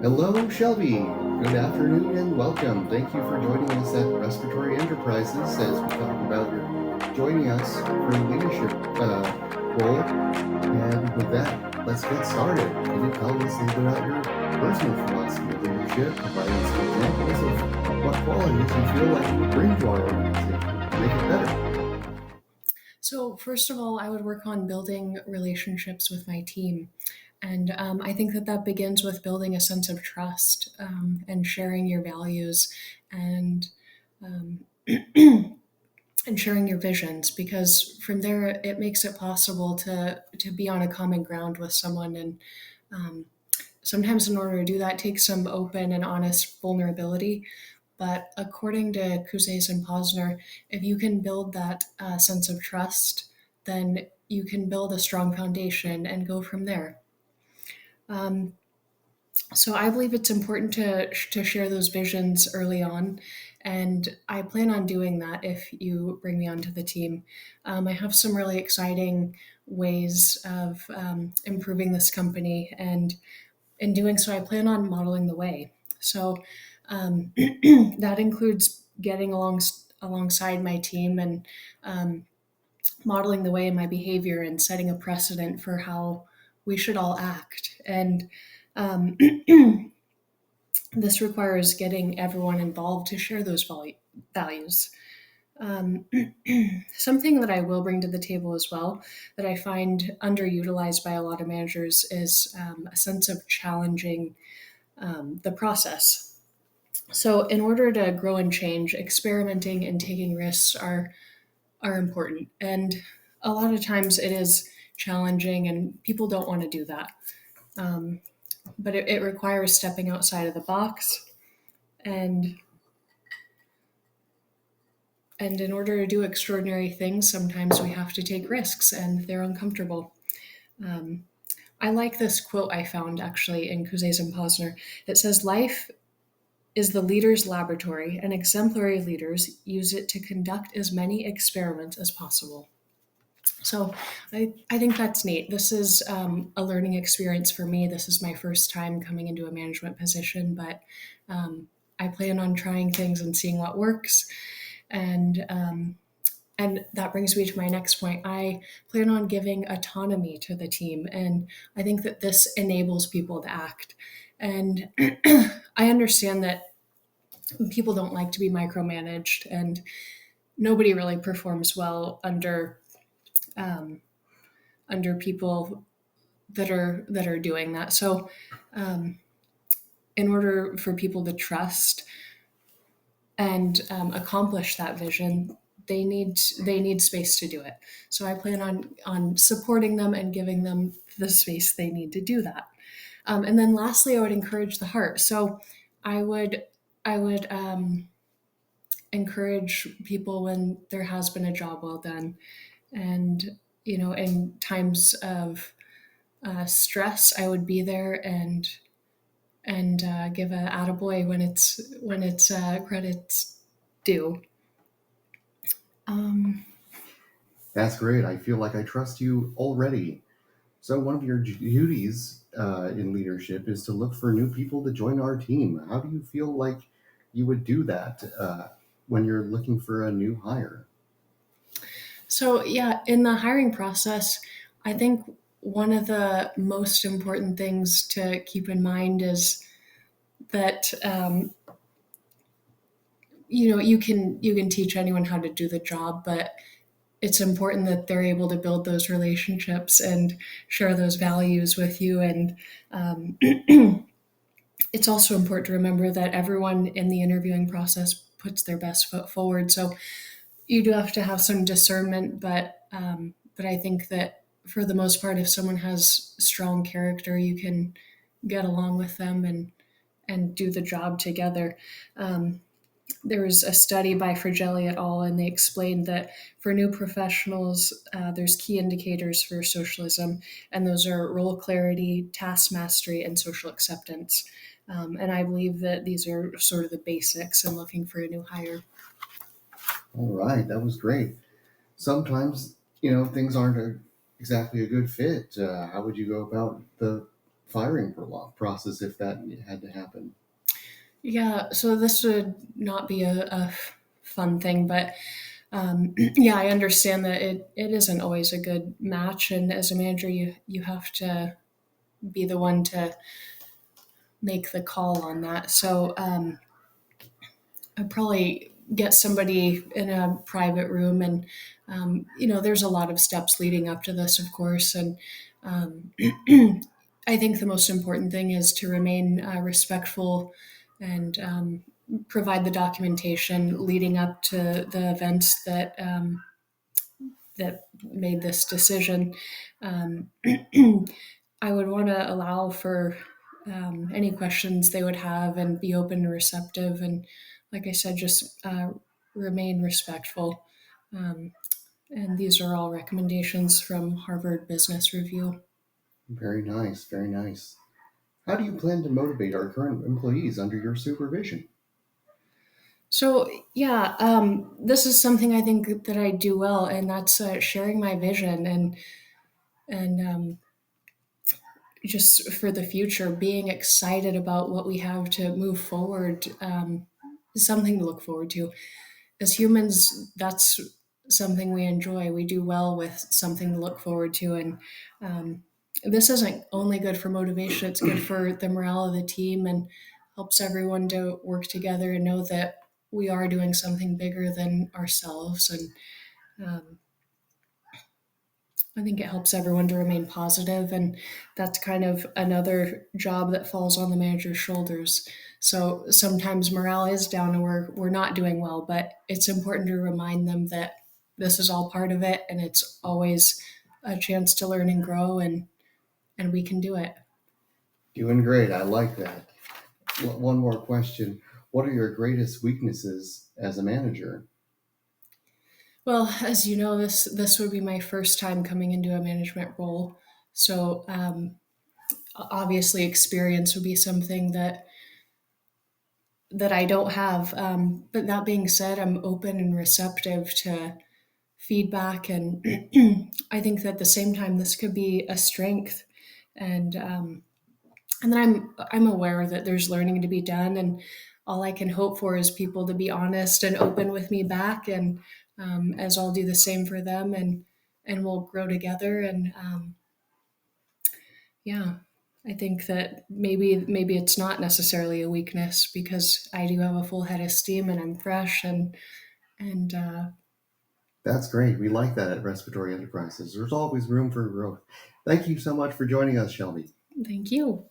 Hello, Shelby. Good afternoon and welcome. Thank you for joining us at Respiratory Enterprises as we talk about your joining us for a leadership role. And with that, let's get started. Can you tell us a little bit about your personal philosophy of leadership, providing some examples of what qualities you feel like you would bring to our organization to make it better? So, first of all, I would work on building relationships with my team. And I think that begins with building a sense of trust and sharing your values and um, and sharing your visions, because from there it makes it possible to be on a common ground with someone. And um, sometimes, in order to do that, takes some open and honest vulnerability. But according to Kuzes and Posner, if you can build that sense of trust, then you can build a strong foundation and go from there. Um, so I believe it's important to share those visions early on, and I plan on doing that if you bring me onto the team. I have some really exciting ways of improving this company, and in doing so, I plan on modeling the way. So that includes getting alongside my team and um, modeling the way in my behavior and setting a precedent for how we should all act. And um, this requires getting everyone involved to share those values. Um, Something that I will bring to the table as well that I find underutilized by a lot of managers is a sense of challenging the process. So, in order to grow and change, experimenting and taking risks are important. And a lot of times it is challenging, and people don't want to do that. Um, but it requires stepping outside of the box, and in order to do extraordinary things, sometimes we have to take risks, and they're uncomfortable. Um, I like this quote I found actually in Kuzes and Posner. It says, "Life is the leader's laboratory, and exemplary leaders use it to conduct as many experiments as possible." So I think that's neat. This is a learning experience for me. This is my first time coming into a management position, but I plan on trying things and seeing what works. And that brings me to my next point. I plan on giving autonomy to the team, and I think that this enables people to act. And I understand that people don't like to be micromanaged, and nobody really performs well um, under people that are doing that. So, um, in order for people to trust and accomplish that vision, they need space to do it. So I plan on supporting them and giving them the space they need to do that. And then lastly, I would encourage the heart. So I would I would encourage people when there has been a job well done, and in times of stress, I would be there and give a attaboy when it's credits due. Um, That's great. I feel like I trust you already. So, one of your duties in leadership is to look for new people to join our team. How do you feel like you would do that when you're looking for a new hire? so yeah, in the hiring process, I think one of the most important things to keep in mind is that you can teach anyone how to do the job, but it's important that they're able to build those relationships and share those values with you. And um, it's also important to remember that everyone in the interviewing process puts their best foot forward. So you do have to have some discernment, but I think that for the most part, if someone has strong character, you can get along with them and do the job together. Um, there was a study by Fragelli et al., and they explained that for new professionals, there's key indicators for socialism, and those are role clarity, task mastery, and social acceptance. And I believe that these are sort of the basics in looking for a new hire. All right, that was great. Sometimes, things aren't exactly a good fit. How would you go about the firing process if that had to happen? Yeah, so this would not be a fun thing, but yeah, I understand that it isn't always a good match, and as a manager, you have to be the one to make the call on that. So I'd probably get somebody in a private room, and there's a lot of steps leading up to this, of course, and um, I think the most important thing is to remain respectful and provide the documentation leading up to the events that made this decision. Um, I would want to allow for any questions they would have and be open and receptive. And like I said, just remain respectful. Um, and these are all recommendations from Harvard Business Review. Very nice, very nice. How do you plan to motivate our current employees under your supervision? So yeah, this is something I think that I do well, and that's sharing my vision and just for the future, being excited about what we have to move forward. Is something to look forward to. As humans, that's something we enjoy. We do well with something to look forward to, and um, this isn't only good for motivation; it's good for the morale of the team and helps everyone to work together and know that we are doing something bigger than ourselves. And um, I think it helps everyone to remain positive, and that's kind of another job that falls on the manager's shoulders. So sometimes morale is down and we're not doing well, but it's important to remind them that this is all part of it, and it's always a chance to learn and grow, and we can do it. Doing great. I like that. One more question. What are your greatest weaknesses as a manager? Well, as you know, this would be my first time coming into a management role, so obviously experience would be something that I don't have. But that being said, I'm open and receptive to feedback, and I think that at the same time, this could be a strength. And then I'm aware that there's learning to be done, and all I can hope for is people to be honest and open with me back, and as I'll do the same for them, and we'll grow together. And yeah, I think that maybe it's not necessarily a weakness because I do have a full head of steam and I'm fresh and That's great. We like that at Respiratory Enterprises. There's always room for growth. Thank you so much for joining us, Shelby. thank you.